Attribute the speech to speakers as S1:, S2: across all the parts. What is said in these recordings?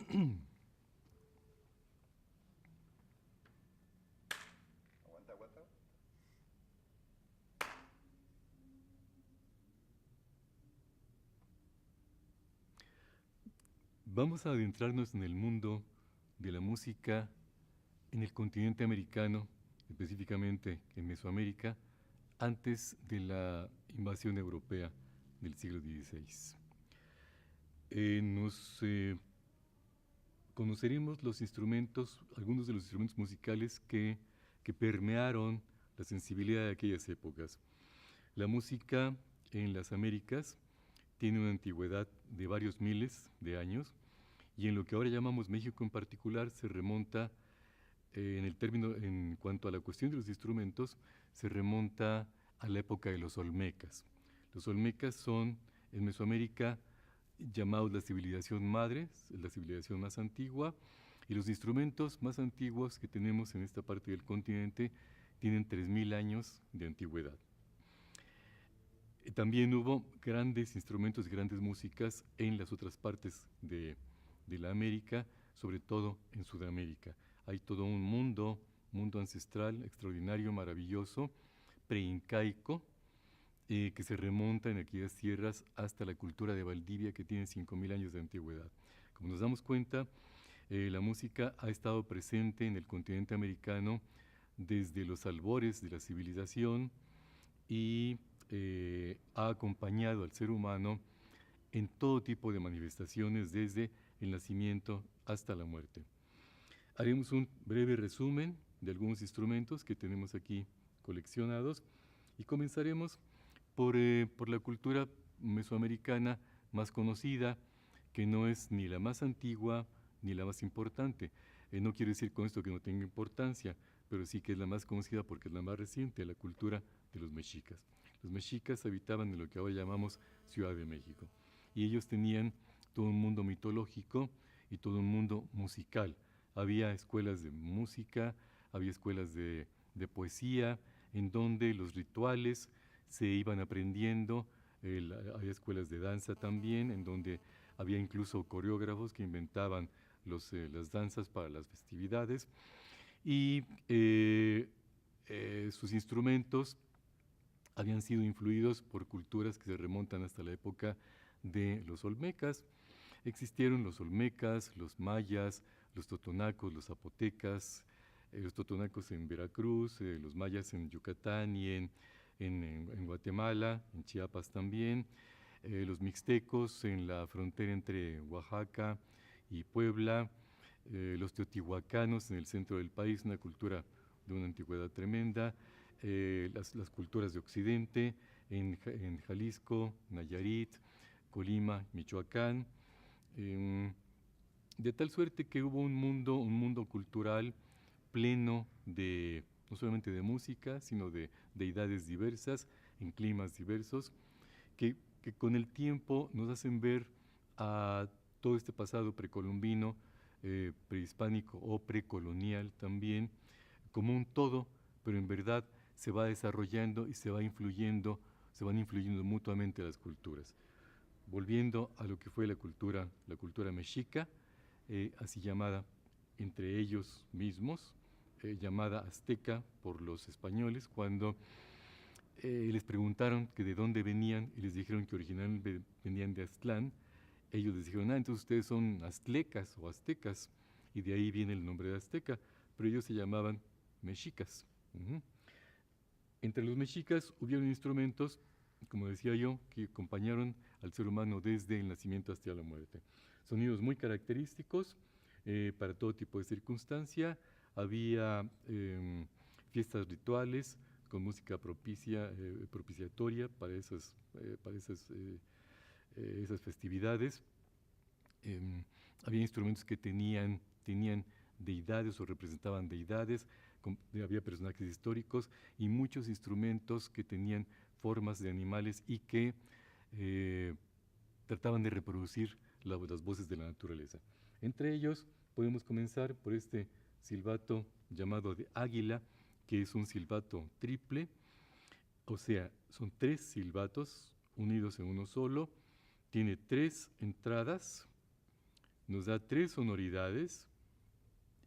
S1: Aguanta, aguanta.
S2: Vamos a adentrarnos en el mundo de la música en el continente americano, específicamente en Mesoamérica, antes de la invasión europea del siglo XVI. Nos conoceremos los instrumentos, algunos de los instrumentos musicales que permearon la sensibilidad de aquellas épocas. La música en las Américas tiene una antigüedad de varios miles de años y en lo que ahora llamamos México en particular se remonta en cuanto a la cuestión de los instrumentos, se remonta a la época de los olmecas. Los olmecas son en Mesoamérica llamados la civilización madre, la civilización más antigua, y los instrumentos más antiguos que tenemos en esta parte del continente tienen 3000 años de antigüedad. También hubo grandes instrumentos y grandes músicas en las otras partes de la América, sobre todo en Sudamérica. Hay todo un mundo ancestral, extraordinario, maravilloso, preincaico, que se remonta en aquellas tierras hasta la cultura de Valdivia, que tiene 5000 años de antigüedad. Como nos damos cuenta, la música ha estado presente en el continente americano desde los albores de la civilización y ha acompañado al ser humano en todo tipo de manifestaciones, desde el nacimiento hasta la muerte. Haremos un breve resumen de algunos instrumentos que tenemos aquí coleccionados y comenzaremos por la cultura mesoamericana más conocida, que no es ni la más antigua ni la más importante. No quiero decir con esto que no tenga importancia, pero sí que es la más conocida porque es la más reciente, la cultura de los mexicas. Los mexicas habitaban en lo que ahora llamamos Ciudad de México y ellos tenían todo un mundo mitológico y todo un mundo musical. Había escuelas de música, había escuelas de poesía, en donde los rituales se iban aprendiendo, había escuelas de danza también, en donde había incluso coreógrafos que inventaban las danzas para las festividades, y sus instrumentos habían sido influidos por culturas que se remontan hasta la época de los olmecas. Existieron los olmecas, los mayas, los totonacos, los zapotecas, los totonacos en Veracruz, los mayas en Yucatán y en Guatemala, en Chiapas también, los mixtecos en la frontera entre Oaxaca y Puebla, los teotihuacanos en el centro del país, una cultura de una antigüedad tremenda, las culturas de Occidente en Jalisco, Nayarit, Colima, Michoacán, de tal suerte que hubo un mundo cultural pleno de no solamente de música, sino de deidades diversas, en climas diversos, que con el tiempo nos hacen ver a todo este pasado precolombino, prehispánico o precolonial también, como un todo, pero en verdad se va desarrollando y se van influyendo mutuamente las culturas. Volviendo a lo que fue la cultura mexica, así llamada entre ellos mismos, llamada azteca por los españoles, cuando les preguntaron que de dónde venían y les dijeron que originalmente venían de Aztlán. Ellos les dijeron, entonces ustedes son aztlecas o aztecas, y de ahí viene el nombre de azteca, pero ellos se llamaban mexicas. Entre los mexicas hubieron instrumentos, como decía yo, que acompañaron al ser humano desde el nacimiento hasta la muerte. Sonidos muy característicos para todo tipo de circunstancia. Había fiestas rituales con música propiciatoria para esas festividades. Había instrumentos que tenían deidades o representaban deidades, había personajes históricos y muchos instrumentos que tenían formas de animales y que trataban de reproducir las voces de la naturaleza. Entre ellos podemos comenzar por este silbato llamado de águila, que es un silbato triple, o sea, son 3 silbatos unidos en uno solo, tiene 3 entradas nos da 3 sonoridades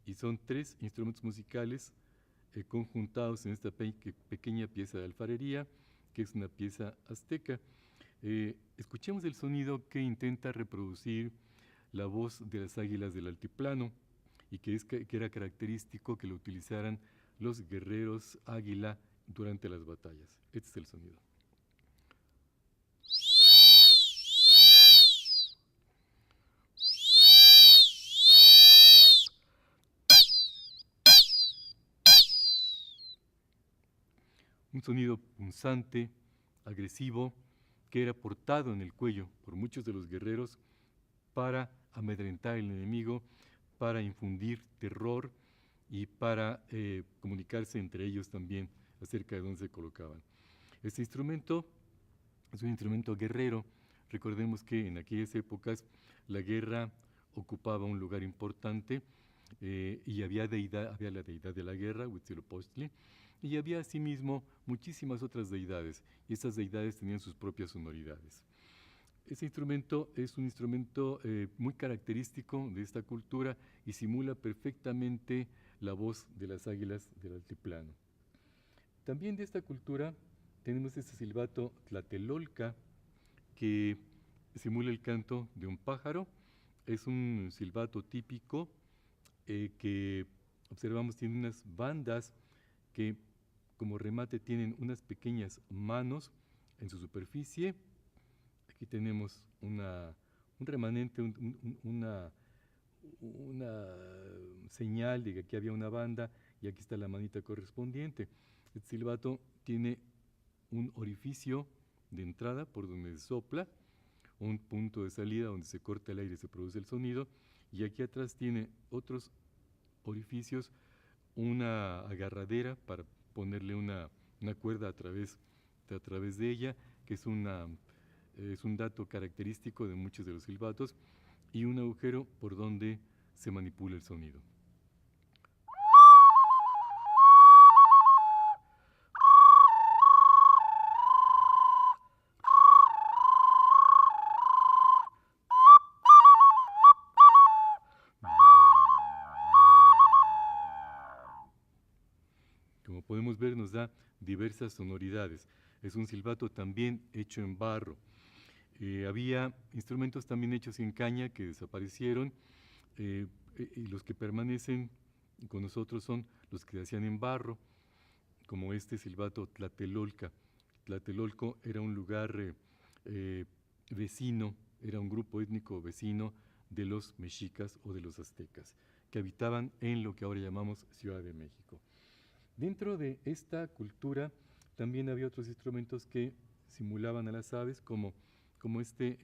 S2: y son 3 instrumentos musicales conjuntados en esta pequeña pieza de alfarería, que es una pieza azteca. Escuchemos el sonido que intenta reproducir la voz de las águilas del altiplano y que era característico que lo utilizaran los guerreros águila durante las batallas. Este es el sonido. Un sonido punzante, agresivo, que era portado en el cuello por muchos de los guerreros para amedrentar al enemigo, para infundir terror y para comunicarse entre ellos también acerca de dónde se colocaban. Este instrumento es un instrumento guerrero. Recordemos que en aquellas épocas la guerra ocupaba un lugar importante y había la deidad de la guerra, Huitzilopochtli, y había asimismo muchísimas otras deidades, y estas deidades tenían sus propias sonoridades. Ese instrumento es un instrumento muy característico de esta cultura y simula perfectamente la voz de las águilas del altiplano. También de esta cultura tenemos este silbato tlatelolca, que simula el canto de un pájaro. Es un silbato típico que observamos tiene unas bandas que como remate tienen unas pequeñas manos en su superficie. Aquí tenemos un remanente, una señal de que aquí había una banda y aquí está la manita correspondiente. El silbato tiene un orificio de entrada por donde se sopla, un punto de salida donde se corta el aire y se produce el sonido, y aquí atrás tiene otros orificios, una agarradera para ponerle una cuerda a través de ella, que es un dato característico de muchos de los silbatos, y un agujero por donde se manipula el sonido. Como podemos ver, nos da diversas sonoridades. Es un silbato también hecho en barro. Había instrumentos también hechos en caña que desaparecieron, y los que permanecen con nosotros son los que se hacían en barro, como este silbato tlatelolca. Tlatelolco era un lugar vecino, era un grupo étnico vecino de los mexicas o de los aztecas, que habitaban en lo que ahora llamamos Ciudad de México. Dentro de esta cultura también había otros instrumentos que simulaban a las aves, como este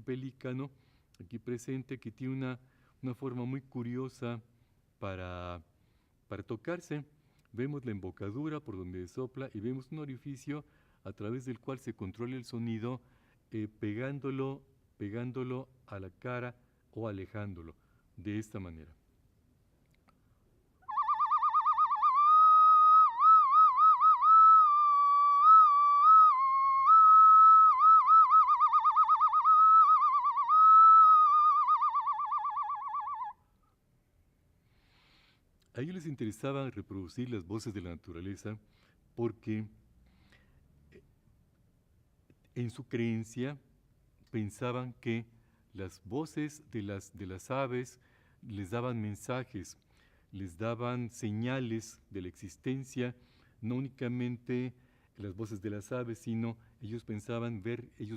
S2: pelícano aquí presente, que tiene una forma muy curiosa para tocarse. Vemos la embocadura por donde sopla y vemos un orificio a través del cual se controla el sonido, pegándolo a la cara o alejándolo, de esta manera. A ellos les interesaba reproducir las voces de la naturaleza porque en su creencia pensaban que las voces de las aves les daban mensajes, les daban señales de la existencia, no únicamente las voces de las aves, sino ellos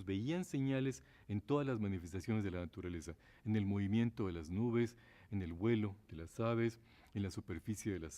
S2: veían señales en todas las manifestaciones de la naturaleza, en el movimiento de las nubes, en el vuelo de las aves, en la superficie de las